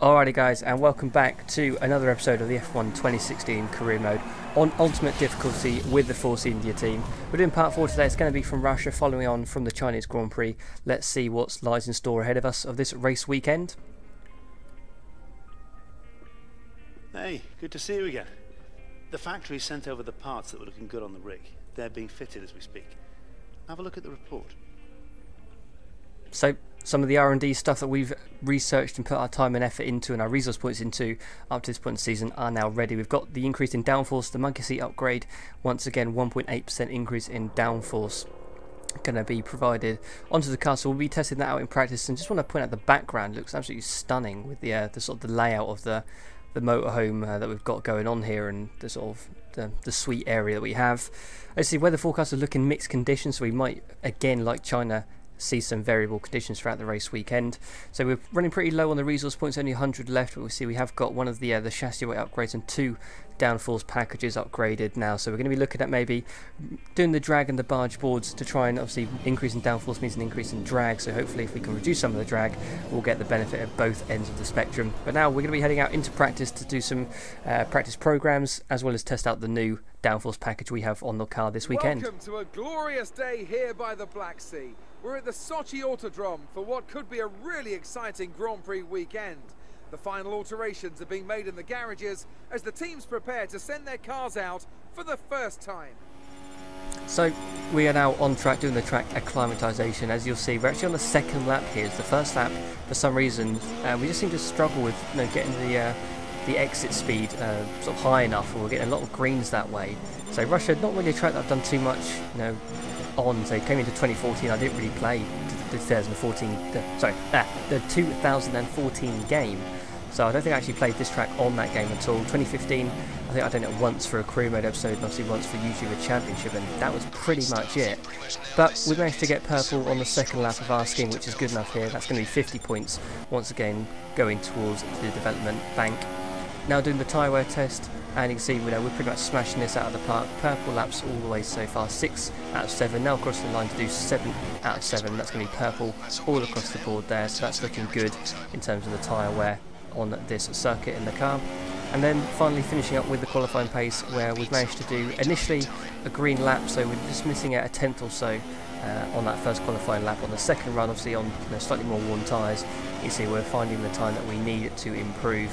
Alrighty guys, and welcome back to another episode of the F1 2016 Career Mode on Ultimate Difficulty with the Force India team. We're doing part 4 today. It's going to be from Russia, following on from the Chinese Grand Prix. Let's see what lies in store ahead of us of this race weekend. Hey, good to see you again. The factory sent over the parts that were looking good on the rig. They're being fitted as we speak. Have a look at the report. So, some of the R&D stuff that we've researched and put our time and effort into and our resource points into up to this point in the season are now ready. We've got the increase in downforce, the monkey seat upgrade, once again 1.8% increase in downforce going to be provided onto the car, so we'll be testing that out in practice. And just want to point out the background, it looks absolutely stunning with the sort of the layout of the motorhome that we've got going on here, and the sort of the suite area that we have. Let's see, weather forecasts are looking mixed conditions, so we might again, like China, see some variable conditions throughout the race weekend. So we're running pretty low on the resource points, only 100 left, but we see we have got one of the chassis weight upgrades and 2 downforce packages upgraded now. So we're going to be looking at maybe doing the drag and the barge boards to try and obviously increase in downforce means an increase in drag, so hopefully if we can reduce some of the drag we'll get the benefit of both ends of the spectrum. But now we're going to be heading out into practice to do some practice programs as well as test out the new downforce package we have on the car this weekend. Welcome to a glorious day here by the Black Sea. We're at the Sochi Autodrome for what could be a really exciting Grand Prix weekend. The final alterations are being made in the garages as the teams prepare to send their cars out for the first time. So we are now on track doing the track acclimatization. As you'll see, we're actually on the second lap here. It's the first lap. For some reason, we just seem to struggle with getting the exit speed sort of high enough, or we're getting a lot of greens that way. So Russia, not really a track that I've done too much, on. So came into 2014, I didn't really play the 2014, the 2014 game. So I don't think I actually played this track on that game at all. 2015, I think I've done it once for a career mode episode, and obviously once for YouTuber Championship, and that was pretty much it. But we managed to get purple on the second lap of our scheme, which is good enough here. That's going to be 50 points, once again going towards the development bank. Now doing the tyre wear test, and you can see we're pretty much smashing this out of the park. Purple laps all the way so far, 6 out of 7. Now across the line to do 7 out of 7. That's going to be purple all across the board there, so that's looking good in terms of the tyre wear on this circuit in the car. And then finally finishing up with the qualifying pace, where we've managed to do initially a green lap, so we're just missing out a tenth or so on that first qualifying lap. On the second run, obviously on slightly more worn tyres, you see we're finding the time that we need to improve.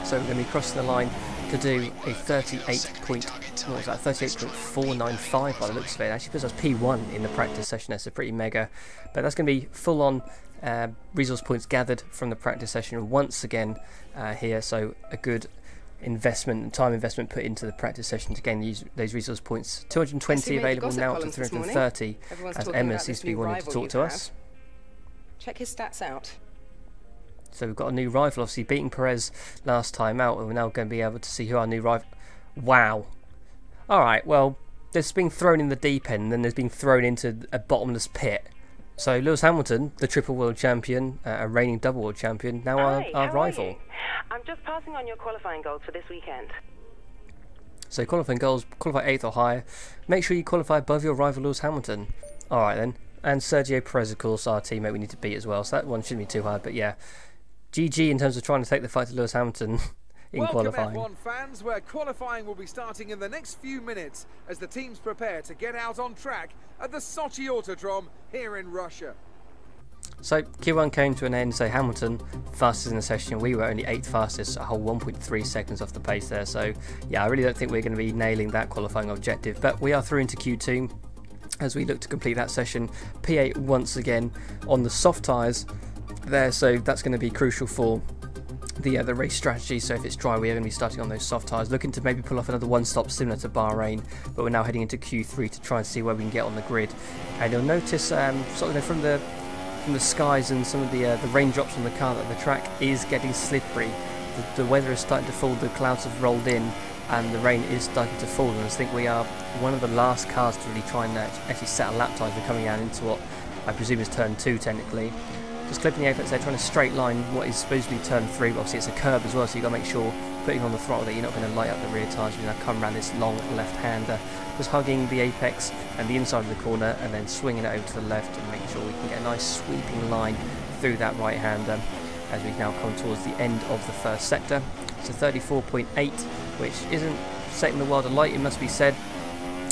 So we're going to be crossing the line to do a 38.495 by the looks of it. It actually puts us P1 in the practice session. That's a pretty mega, but that's going to be full on resource points gathered from the practice session once again here. So a good investment, time investment put into the practice session to gain those resource points. 220 available now, up to 330, as Emma seems to be wanting to talk to us. Check his stats out. So we've got a new rival, obviously beating Perez last time out, and we're now going to be able to see who our new rival... Wow. Alright, well, there's been thrown in the deep end, and then there's been thrown into a bottomless pit. So Lewis Hamilton, the triple world champion, a reigning double world champion, now our rival. I'm just passing on your qualifying goals for this weekend. So qualifying goals, qualify 8th or higher. Make sure you qualify above your rival Lewis Hamilton. Alright then. And Sergio Perez, of course, our teammate we need to beat as well, so that one shouldn't be too hard, but yeah. GG in terms of trying to take the fight to Lewis Hamilton in qualifying. Welcome F1 fans, where qualifying will be starting in the next few minutes as the teams prepare to get out on track at the Sochi Autodrome here in Russia. So Q1 came to an end, so Hamilton fastest in the session. We were only 8th fastest, a whole 1.3 seconds off the pace there. So yeah, I really don't think we're going to be nailing that qualifying objective, but we are through into Q2 as we look to complete that session. P8 once again on the soft tyres there, so that's going to be crucial for the race strategy. So if it's dry, we are going to be starting on those soft tyres, looking to maybe pull off another one stop similar to Bahrain, but we're now heading into Q3 to try and see where we can get on the grid. And you'll notice sort of from the skies and some of the raindrops on the car that the track is getting slippery. The weather is starting to fall, the clouds have rolled in, and the rain is starting to fall, and I think we are one of the last cars to really try and actually set a lap time. We're coming out into what I presume is turn 2 technically. Just clipping the apex there, trying to straight line what is supposedly turn 3, but obviously it's a curb as well, so you've got to make sure, putting on the throttle, that you're not going to light up the rear tyres. You're going to come around this long left-hander, just hugging the apex and the inside of the corner, and then swinging it over to the left and making sure we can get a nice sweeping line through that right-hander. as we now come towards the end of the first sector. It's a 34.8, which isn't setting the world alight, it must be said.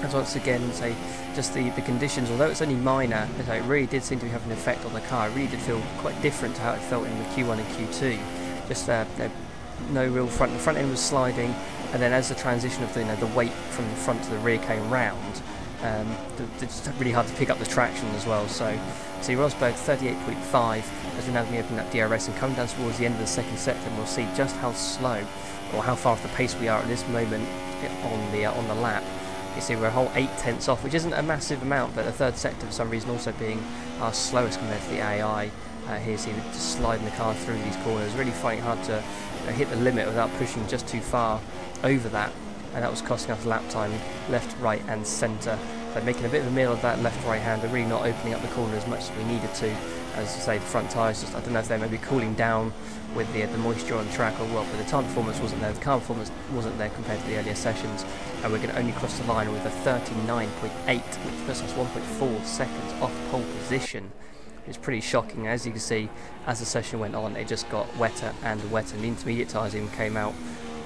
As once again, say, just the conditions, although it's only minor, it really did seem to be having an effect on the car. It really did feel quite different to how it felt in the Q1 and Q2. Just no real front. The front end was sliding, and then as the transition of the weight from the front to the rear came round, it's really hard to pick up the traction as well. So see Rosberg 38.5 as we're now going to open that DRS and come down towards the end of the second sector, and we'll see just how slow or how far off the pace we are at this moment on the lap. You see we're a whole 8/10 off, which isn't a massive amount, but the third sector for some reason also being our slowest compared to the AI. Here, see we're just sliding the car through these corners, really finding it hard to hit the limit without pushing just too far over that, and that was costing us lap time left, right and centre. So making a bit of a meal of that left-right hand, but really not opening up the corner as much as we needed to. As I say, the front tyres just, I don't know if they're maybe cooling down with the moisture on the track, or well, but the tyre performance wasn't there, the car performance wasn't there compared to the earlier sessions, and we're going to only cross the line with a 39.8, which puts us 1.4 seconds off pole position. It's pretty shocking. As you can see, as the session went on, it just got wetter and wetter, and the intermediate tyres even came out.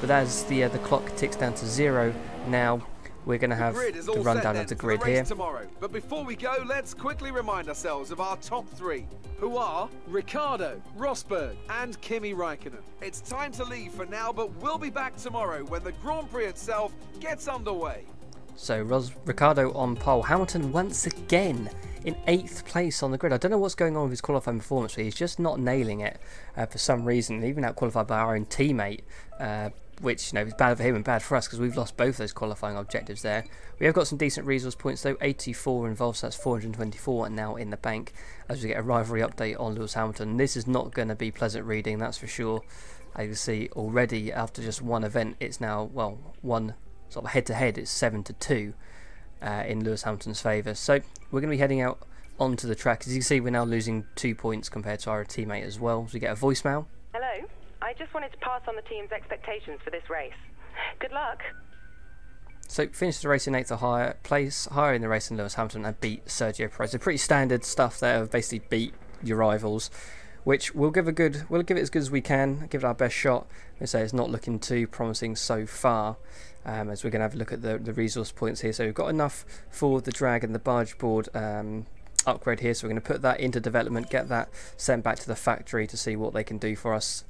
But as the clock ticks down to 0 now, we're going to have the rundown of the grid here. Tomorrow. But before we go, let's quickly remind ourselves of our top 3, who are Ricciardo, Rosberg and Kimi Räikkönen. It's time to leave for now, but we'll be back tomorrow when the Grand Prix itself gets underway. So Ricciardo on pole, Hamilton once again in 8th place on the grid. I don't know what's going on with his qualifying performance, but he's just not nailing it for some reason, even out qualified by our own teammate, which is bad for him and bad for us because we've lost both those qualifying objectives there. We have got some decent resource points though, 84 involved, so that's 424 and now in the bank as we get a rivalry update on Lewis Hamilton. This is not going to be pleasant reading, that's for sure. As you can see already after just one event, it's now, well, one sort of head-to-head, it's 7-2 in Lewis Hamilton's favour. So we're going to be heading out onto the track. As you can see, we're now losing 2 points compared to our teammate as well. So we get a voicemail. Hello, I just wanted to pass on the team's expectations for this race. Good luck. So finished the race in 8th or higher place, higher in the race than Lewis Hamilton, and beat Sergio Perez. So pretty standard stuff there, of basically beat your rivals, which we'll give it as good as we can, give it our best shot. I say it's not looking too promising so far, as we're going to have a look at the resource points here. So we've got enough for the drag and the barge board upgrade here, so we're going to put that into development, get that sent back to the factory to see what they can do for us,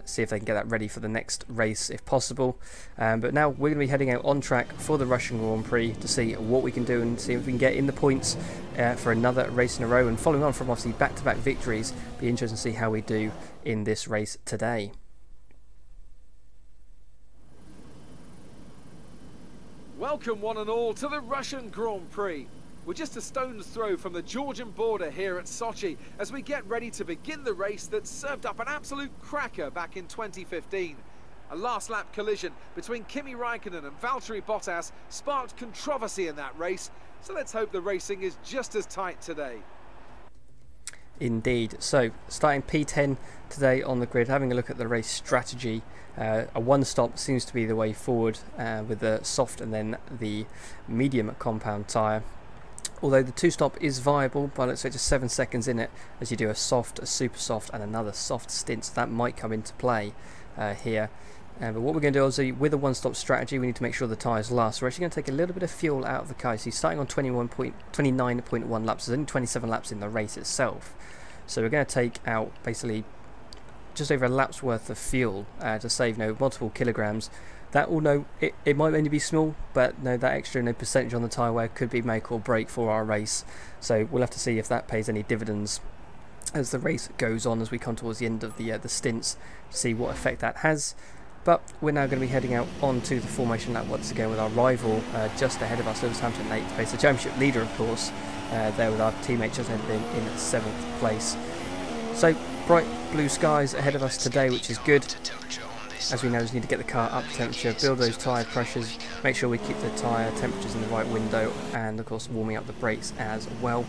see if they can get that ready for the next race if possible. But now we're going to be heading out on track for the Russian Grand Prix to see what we can do and see if we can get in the points for another race in a row, and following on from obviously back-to-back victories, be interesting to see how we do in this race today. Welcome one and all to the Russian Grand Prix. We're just a stone's throw from the Georgian border here at Sochi as we get ready to begin the race that served up an absolute cracker back in 2015. A last lap collision between Kimi Räikkönen and Valtteri Bottas sparked controversy in that race, so let's hope the racing is just as tight today. Indeed. So starting P10 today on the grid, having a look at the race strategy. A one-stop seems to be the way forward with the soft and then the medium compound tyre. Although the two-stop is viable, but let's say just 7 seconds in it as you do a soft, a super soft and another soft stint, so that might come into play here. But what we're going to do is, with a one-stop strategy, we need to make sure the tyres last. So we're actually going to take a little bit of fuel out of the car. So starting on 29.1 laps, there's only 27 laps in the race itself. So we're going to take out basically just over a lap's worth of fuel to save multiple kilograms. That will it might only be small, but that extra percentage on the tyre wear could be make or break for our race. So we'll have to see if that pays any dividends as the race goes on, as we come towards the end of the stints, see what effect that has. But we're now going to be heading out onto the formation lap once again with our rival just ahead of us, Lewis Hamilton in 8th place, the championship leader of course, there with our teammate just ahead of him in 7th place. So bright blue skies ahead of us today, which is good. As we know, just need to get the car up to temperature, build those tyre pressures, make sure we keep the tyre temperatures in the right window, and of course warming up the brakes as well,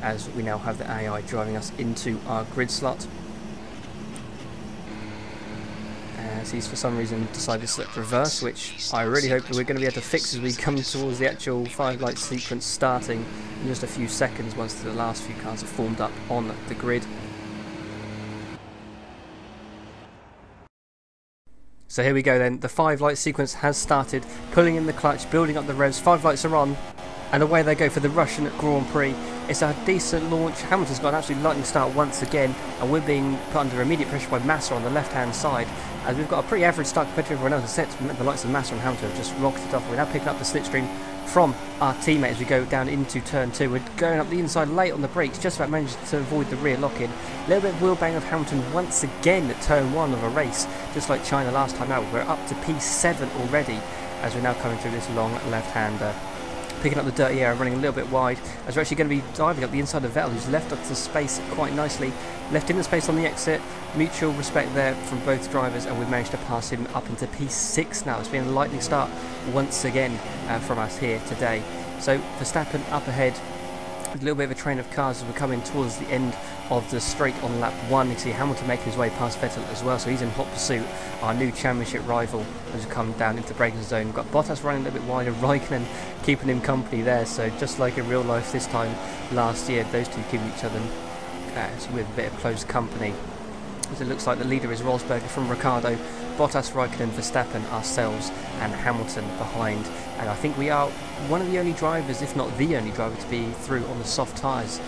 as we now have the AI driving us into our grid slot. As he's for some reason decided to select reverse, which I really hope that we're going to be able to fix as we come towards the actual 5-light sequence starting in just a few seconds once the last few cars are formed up on the grid. So here we go then, the 5 light sequence has started, pulling in the clutch, building up the revs, 5 lights are on, and away they go for the Russian Grand Prix. It's a decent launch. Hamilton's got an absolute lightning start once again, and we're being put under immediate pressure by Massa on the left-hand side, as we've got a pretty average start compared to everyone else. Except the likes of Massa and Hamilton have just rocketed off. We're now picking up the slipstream from our teammate as we go down into turn 2. We're going up the inside late on the brakes, just about managed to avoid the rear lock-in. A little bit of wheel bang of Hamilton once again at turn 1 of a race, just like China last time out. We're up to P7 already as we're now coming through this long left-hander. Picking up the dirty air, running a little bit wide, as we're actually going to be diving up the inside of Vettel, who's left up to space quite nicely. Left in the space on the exit, mutual respect there from both drivers, and we've managed to pass him up into P6 now. It's been a lightning start once again from us here today. So Verstappen up ahead, a little bit of a train of cars as we're coming towards the end of the straight on lap 1. You see Hamilton making his way past Vettel as well, so he's in hot pursuit, our new championship rival, as we come down into the braking zone. We've got Bottas running a little bit wider, Raikkonen keeping him company there, so just like in real life this time last year, those two keeping each other with a bit of close company. As it looks like the leader is Rosberg from Ricciardo, Bottas, Raikkonen, Verstappen, ourselves and Hamilton behind. And I think we are one of the only drivers, if not the only driver, to be through on the soft tyres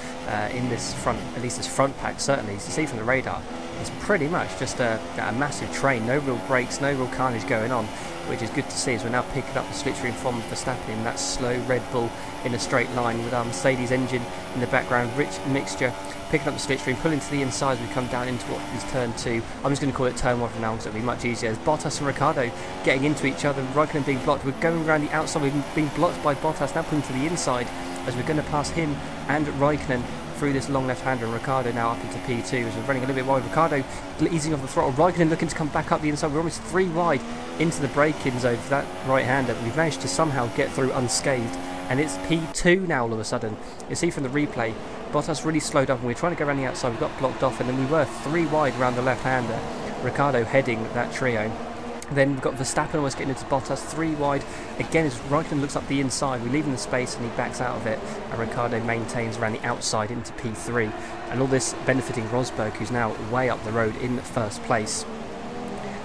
in this front, at least this front pack certainly. As you see from the radar, it's pretty much just a massive train, no real brakes, no real carnage going on, which is good to see as we're now picking up the slipstream from Verstappen in that slow Red Bull in a straight line with our Mercedes engine in the background, rich mixture. Picking up the slipstream, pulling to the inside as we come down into what is turn 2. I'm just going to call it turn 1 from now on, so it'll be much easier. As Bottas and Ricciardo getting into each other, Raikkonen being blocked. We're going around the outside, we've been blocked by Bottas, now pulling to the inside as we're going to pass him and Raikkonen through this long left-hander, and Ricciardo now up into P2 as we're running a little bit wide. Ricciardo easing off the throttle, Raikkonen looking to come back up the inside. We're almost 3 wide into the braking zone for that right-hander, but we've managed to somehow get through unscathed, and it's P2 now all of a sudden. You see from the replay, Bottas really slowed up and we were trying to go around the outside, we got blocked off, and then we were 3 wide around the left-hander, Ricciardo heading that trio. Then we've got Verstappen almost getting into Bottas, 3 wide. Again, as Raikkonen looks up the inside, we leave him the space and he backs out of it, and Ricciardo maintains around the outside into P3. And all this benefiting Rosberg, who's now way up the road in first place.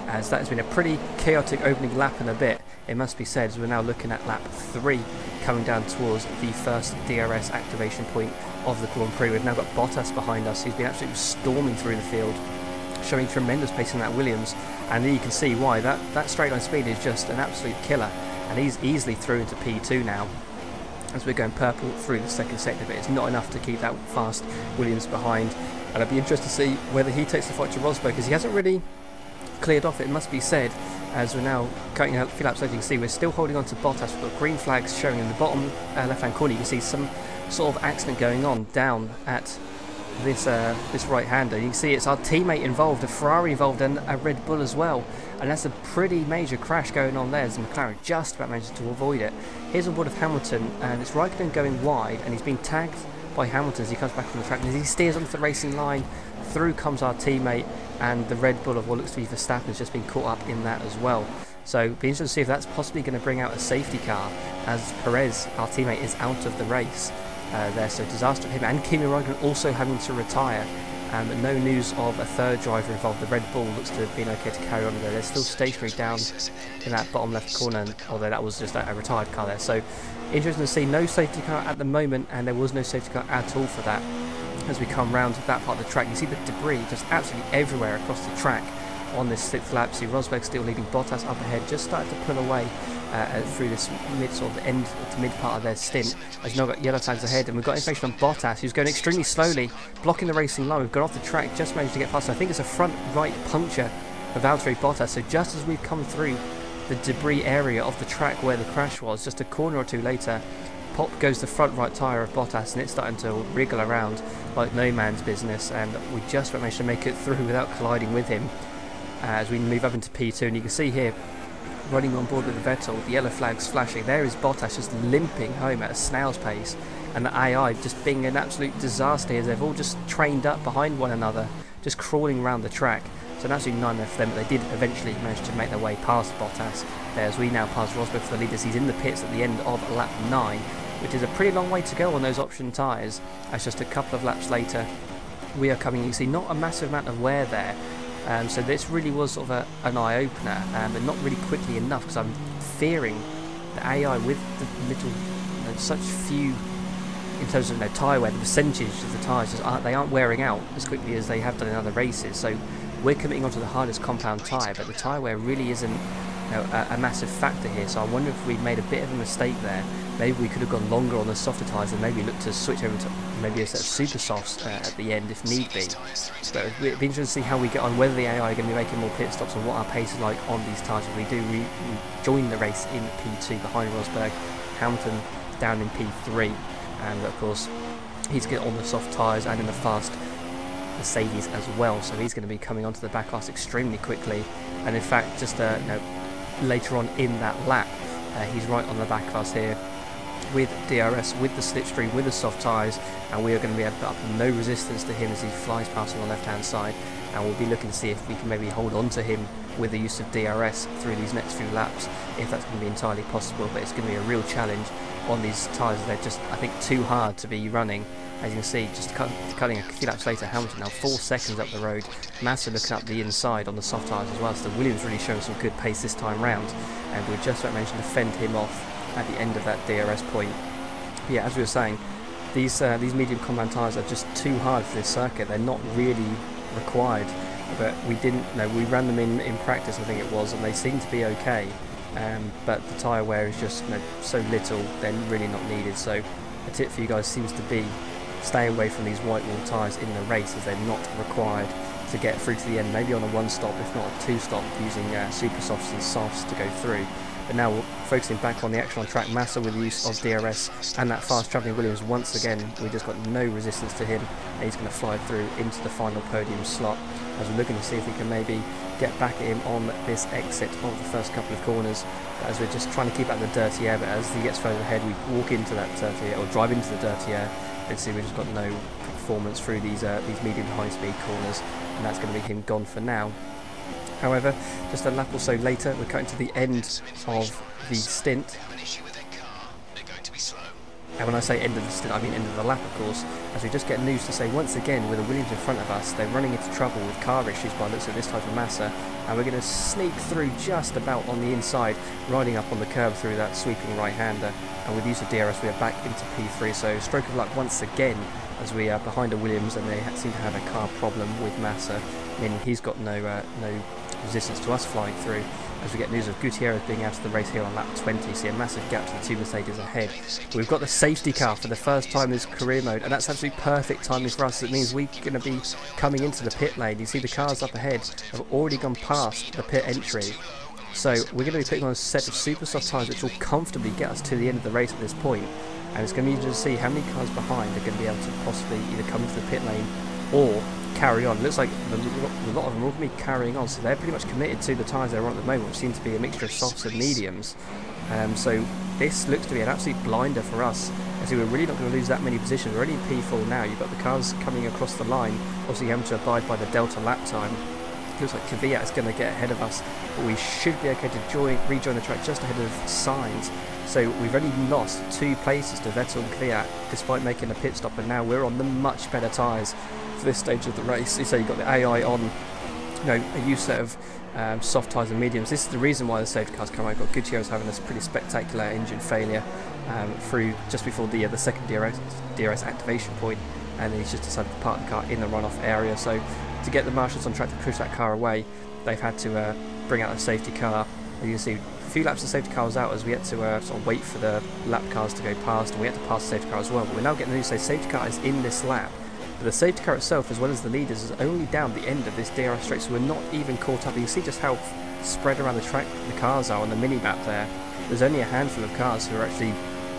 As that has been a pretty chaotic opening lap and a bit, it must be said, as we're now looking at lap 3, coming down towards the first DRS activation point of the Grand Prix. We've now got Bottas behind us, who's been absolutely storming through the field, showing tremendous pace in that Williams, and there you can see why. That straight line speed is just an absolute killer, and he's easily through into P2 now as we're going purple through the second sector, but it's not enough to keep that fast Williams behind. And I'd be interested to see whether he takes the fight to Rosberg, because he hasn't really cleared off, it must be said, as we're now cutting out a few laps later. You can see we're still holding on to Bottas. We've got green flags showing in the bottom left hand corner. You can see some sort of accident going on down at this right-hander. You can see it's our teammate involved, a Ferrari involved, and a Red Bull as well, and that's a pretty major crash going on there as McLaren just about managed to avoid it. Here's on board of Hamilton, and it's Raikkonen going wide, and he's been tagged by Hamilton as he comes back from the track, and as he steers onto the racing line, through comes our teammate, and the Red Bull of what looks to be Verstappen has just been caught up in that as well. So be interested to see if that's possibly going to bring out a safety car, as Perez, our teammate, is out of the race there. So disaster for him, and Kimi Raikkonen also having to retire. No news of a third driver involved. The Red Bull looks to have been okay to carry on there. They're still stationary down in that bottom left corner, although that was just a retired car there. So interesting to see, no safety car at the moment, and there was no safety car at all for that. As we come round to that part of the track, you see the debris just absolutely everywhere across the track on this 6th lap. See Rosberg still leading Bottas up ahead, just started to pull away through this end to mid part of their stint. As you've now got yellow flags ahead, and we've got information on Bottas, who's going extremely slowly, blocking the racing line. We've got off the track, just managed to get past. I think it's a front right puncture of Valtteri Bottas. So just as we've come through the debris area of the track where the crash was, just a corner or two later, pop goes the front right tyre of Bottas, and it's starting to wriggle around like no man's business, and we just managed to make it through without colliding with him as we move up into P2. And you can see here, running on board with Vettel, the yellow flags flashing. There is Bottas just limping home at a snail's pace, and the AI just being an absolute disaster as they've all just trained up behind one another, just crawling around the track. So an absolute nightmare for them, but they did eventually manage to make their way past Bottas there, as we now pass Rosberg for the leaders. He's in the pits at the end of lap 9, which is a pretty long way to go on those option tyres, as just a couple of laps later we are coming. You can see not a massive amount of wear there So this really was sort of an eye-opener, but not really quickly enough, because I'm fearing the AI with the little, such few, in terms of tyre wear, the percentage of the tyres, they aren't wearing out as quickly as they have done in other races. So we're committing onto the hardest compound tyre, but the tyre wear really isn't a massive factor here. So I wonder if we made a bit of a mistake there. Maybe we could have gone longer on the softer tyres and maybe looked to switch over to maybe a set of super softs at the end if need be. But it'd be interesting to see how we get on, whether the AI are going to be making more pit stops and what our pace is like on these tyres. If we do join the race in P2 behind Rosberg, Hamilton down in P3, and of course he's getting on the soft tyres and in the fast Mercedes as well, so he's going to be coming onto the back class extremely quickly. And in fact, just later on in that lap, he's right on the back class here with DRS, with the slipstream, with the soft tyres, and we are going to be able to put up no resistance to him as he flies past on the left hand side. And we'll be looking to see if we can maybe hold on to him with the use of DRS through these next few laps, if that's going to be entirely possible. But it's going to be a real challenge on these tyres. They're just, I think, too hard to be running. As you can see, just cutting a few laps later, Hamilton now 4 seconds up the road. Massa looking up the inside on the soft tyres as well, so Williams really showing some good pace this time round, and we just about managed to fend him off at the end of that DRS point. But yeah, as we were saying, these medium compound tyres are just too hard for this circuit. They're not really required, but we ran them in practice, I think it was, and they seem to be okay. But the tyre wear is just so little, they're really not needed. So a tip for you guys seems to be stay away from these white wall tyres in the race, as they're not required to get through to the end. Maybe on a 1-stop, if not a 2-stop, using super softs and softs to go through. But now we're focusing back on the action on track. Massa with the use of DRS and that fast travelling Williams. Once again, we just got no resistance to him, and he's going to fly through into the final podium slot, as we're looking to see if we can maybe get back at him on this exit of the first couple of corners, as we're just trying to keep out the dirty air. But as he gets further ahead, we walk into that dirty air, or drive into the dirty air, and see we've just got no performance through these medium high speed corners, and that's going to be him gone for now. However, just a lap or so later, we're cutting to the end of the stint. And when I say end of the stint, I mean end of the lap, of course, as we just get news to say once again, with the Williams in front of us, they're running into trouble with car issues by the looks of this type of Massa, and we're going to sneak through just about on the inside, riding up on the curb through that sweeping right-hander, and with use of DRS we are back into P3, so stroke of luck once again, as we are behind a Williams, and they seem to have a car problem with Massa, meaning he's got no resistance to us flying through, as we get news of Gutierrez being out of the race here on lap 20. See a massive gap to the two Mercedes ahead. We've got the safety car for the first time in this career mode, and that's absolutely perfect timing for us. It means we're going to be coming into the pit lane. You see the cars up ahead have already gone past the pit entry, so we're going to be putting on a set of super soft tyres which will comfortably get us to the end of the race at this point. And it's going to be interesting to see how many cars behind are going to be able to possibly either come into the pit lane or carry on. It looks like a lot of them are going to be carrying on, so they're pretty much committed to the tyres they're on at the moment, which seem to be a mixture of softs and mediums. So this looks to be an absolute blinder for us, as we're really not going to lose that many positions. We're already in P4 now. You've got the cars coming across the line, obviously having to abide by the delta lap time. It looks like Kvyat is going to get ahead of us, but we should be okay to rejoin the track just ahead of Sainz. So we've only lost 2 places to Vettel and Kvyat, despite making a pit stop, and now we're on the much better tyres for this stage of the race. So you've got the AI on, a use set of soft tyres and mediums. This is the reason why the safety cars come out. You've got Gutierrez having this pretty spectacular engine failure through just before the second DRS activation point, and then he's just decided to park the car in the runoff area. So to get the marshals on track to push that car away, they've had to bring out a safety car. You can see a few laps the safety car was out, as we had to sort of wait for the lap cars to go past, and we had to pass the safety car as well. But we're now getting the news to say safety car is in this lap, but the safety car itself, as well as the leaders, is only down the end of this DRS straight, so we're not even caught up. You can see just how spread around the track the cars are on the mini-map there. There's only a handful of cars who are actually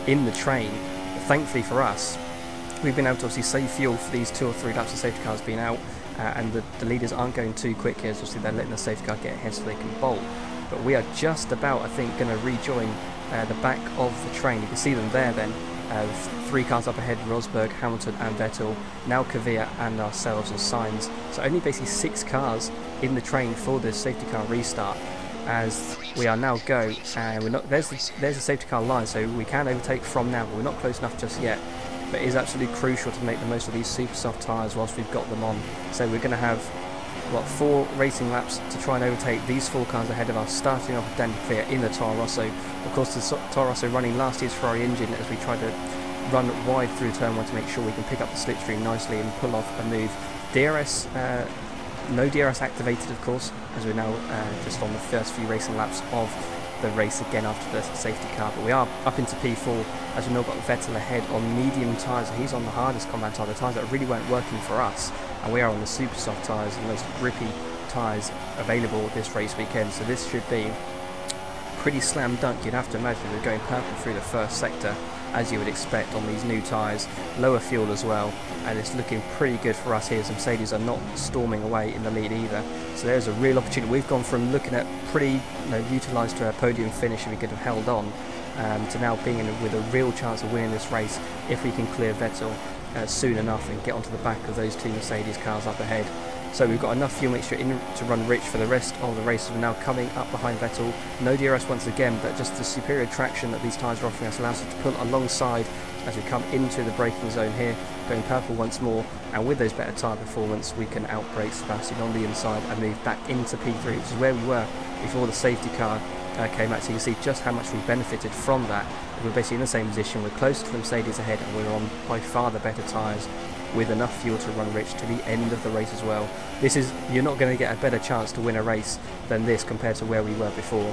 in the train. But thankfully for us, we've been able to obviously save fuel for these 2 or 3 laps of safety cars being out, and the leaders aren't going too quick here, so obviously they're letting the safety car get ahead so they can bolt. But we are just about, I think, going to rejoin the back of the train. You can see them there then. 3 cars up ahead, Rosberg, Hamilton and Vettel, now Kvyat and ourselves and Sainz. So only basically 6 cars in the train for this safety car restart, as we are now go, and we're not, there's the safety car line, so we can overtake from now, but we're not close enough just yet. But it is absolutely crucial to make the most of these super soft tyres whilst we've got them on. So we're going to have We've got 4 racing laps to try and overtake these 4 cars ahead of us, starting off with Danny Kvyat in the Toro Rosso. Of course, the Toro Rosso running last year's Ferrari engine as we try to run wide through turn 1 to make sure we can pick up the slipstream nicely and pull off a move. DRS, no DRS activated, of course, as we're now just on the first few racing laps of the race again after the safety car, but we are up into P4 as we've now got Vettel ahead on medium tyres. He's on the hardest combat tyre, the tyres that really weren't working for us, and we are on the super soft tyres, the most grippy tyres available this race weekend, so this should be pretty slam dunk. You'd have to imagine we're going purple through the first sector as you would expect on these new tyres, lower fuel as well, and it's looking pretty good for us here as Mercedes are not storming away in the lead either. So there's a real opportunity. We've gone from looking at pretty utilised to a podium finish if we could have held on, to now being with a real chance of winning this race if we can clear Vettel soon enough and get onto the back of those 2 Mercedes cars up ahead. So we've got enough fuel mixture in to run rich for the rest of the race. We're now coming up behind Vettel. No DRS once again, but just the superior traction that these tyres are offering us allows us to pull alongside as we come into the braking zone here, going purple once more, and with those better tyre performance we can outbrake Sebastian on the inside and move back into P3, which is where we were before the safety car came out. So you can see just how much we benefited from that. We're basically in the same position, we're close to the Mercedes ahead, and we're on by far the better tyres with enough fuel to run rich to the end of the race as well. You're not going to get a better chance to win a race than this compared to where we were before.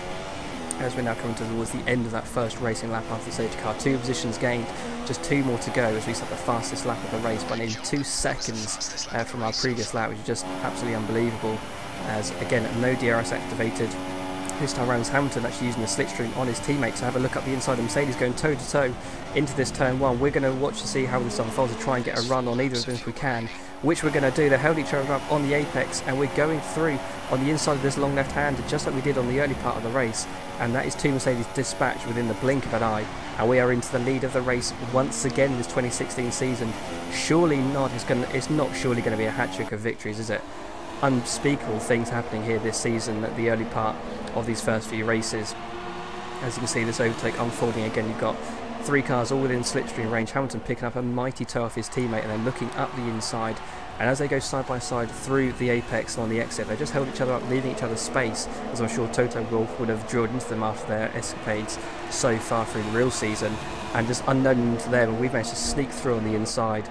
As we're now coming towards the end of that first racing lap after the safety car, 2 positions gained, just 2 more to go as we set the fastest lap of the race by nearly 2 seconds from our previous lap, which is just absolutely unbelievable. As again, no DRS activated. This time around, Hamilton actually using the slipstream on his teammates. So have a look up the inside of Mercedes going toe to toe into this turn 1. We're going to watch to see how this unfolds to try and get a run on either of them if we can, which we're going to do. They held each other up on the apex, and we're going through on the inside of this long left hand just like we did on the early part of the race, and that is 2 Mercedes dispatched within the blink of an eye, and we are into the lead of the race once again this 2016 season. Surely not. It's not surely going to be a hat-trick of victories, is it? Unspeakable things happening here this season at the early part of these first few races. As you can see, this overtake unfolding again. You've got 3 cars all within slipstream range. Hamilton picking up a mighty toe off his teammate and then looking up the inside, and as they go side by side through the apex on the exit, they just held each other up, leaving each other space, as I'm sure Toto Wolff would have drilled into them after their escapades so far through the real season. And just unknown to them, we've managed to sneak through on the inside.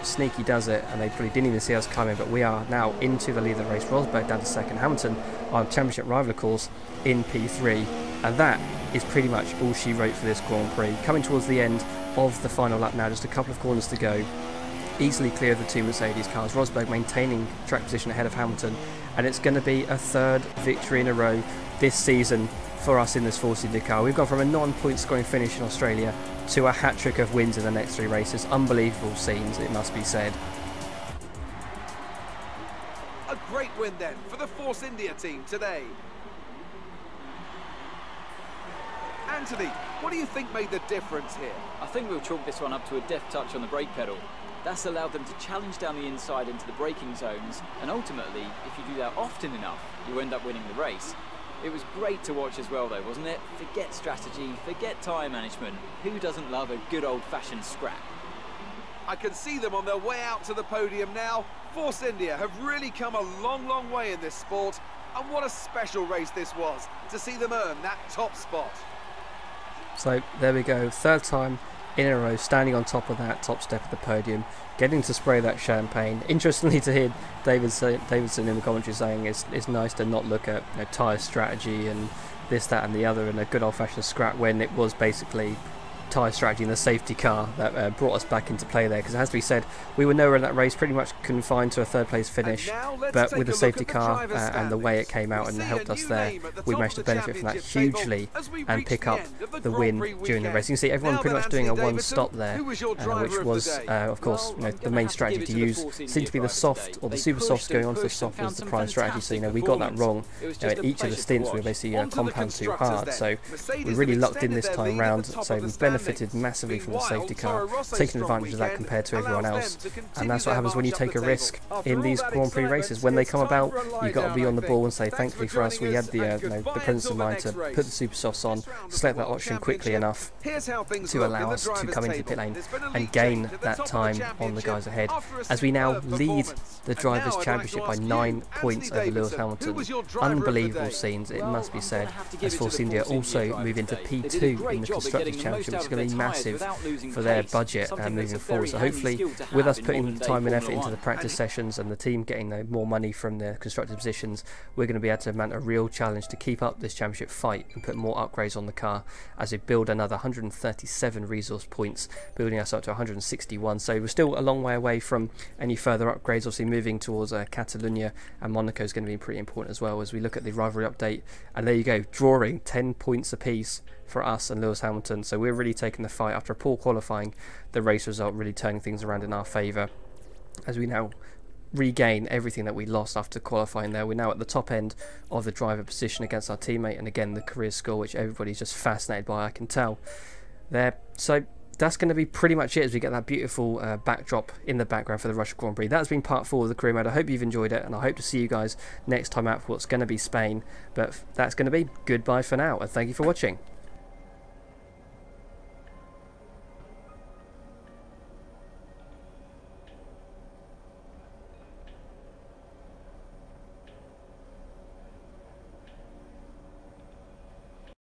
Sneaky does it, and they probably didn't even see us coming, but we are now into the lead of the race. Rosberg down to second, Hamilton, our championship rival of course, in P3, and that is pretty much all she wrote for this Grand Prix. Coming towards the end of the final lap now, just a couple of corners to go. Easily clear of the 2 Mercedes cars. Rosberg maintaining track position ahead of Hamilton, and it's going to be a 3rd victory in a row this season for us in this Force India car. We've gone from a non-point scoring finish in Australia to a hat-trick of wins in the next 3 races. Unbelievable scenes, it must be said. A great win then for the Force India team today. Anthony, what do you think made the difference here? I think we'll chalk this one up to a deft touch on the brake pedal. That's allowed them to challenge down the inside into the braking zones, and ultimately, if you do that often enough, you end up winning the race. It was great to watch as well though, wasn't it? Forget strategy, forget tyre management. Who doesn't love a good old-fashioned scrap? I can see them on their way out to the podium now. Force India have really come a long, long way in this sport, and what a special race this was to see them earn that top spot. So there we go, 3rd time in a row standing on top of that top step of the podium, getting to spray that champagne. Interestingly to hear Davidson in the commentary saying it's nice to not look at tyre strategy and this, that and the other and a good old-fashioned scrap, when it was basically tyre strategy in the safety car that brought us back into play there, because it has to be said we were nowhere in that race, pretty much confined to a 3rd place finish, but with the safety car and the way it came out and helped us there, we managed to benefit from that hugely and pick up the win during the race. You can see everyone pretty much doing a 1-stop there, which was of course the main strategy to use. Seemed to be the soft or the super softs going on to the soft was the prime strategy, so we got that wrong. In each of the stints we were basically compound too hard, so we really lucked in this time round, so we benefited benefited massively from the safety car, taking advantage of that compared to everyone else. And that's what happens when you take a risk in these Grand Prix races. When they come about, you've got to be on the ball and say, thankfully for us, we had the the presence of mind to put the super softs on, select that option quickly enough to allow us to come into the pit lane and gain that time on the guys ahead, as we now lead the Drivers' Championship by 9 points over Lewis Hamilton. Unbelievable scenes, it must be said, as Force India also move into P2 in the Constructors' Championship, which is going to be massive for their budget moving forward. So hopefully, with us putting the time and effort into the practice sessions and the team getting more money from the constructors' positions, we're going to be able to mount a real challenge to keep up this championship fight and put more upgrades on the car as we build another 137 resource points, building us up to 161. So we're still a long way away from any further upgrades. Obviously, moving towards Catalonia and Monaco is going to be pretty important as well as we look at the rivalry update. And there you go, drawing 10 points apiece for us and Lewis Hamilton. So we're really taking the fight after a poor qualifying. The race result really turning things around in our favour as we now regain everything that we lost after qualifying there. We're now at the top end of the driver position against our teammate, and again the career score, which everybody's just fascinated by, I can tell there. So that's going to be pretty much it as we get that beautiful backdrop in the background for the Russia Grand Prix. That's been part 4 of the career mode. I hope you've enjoyed it, and I hope to see you guys next time out for what's going to be Spain. But that's going to be goodbye for now, and thank you for watching.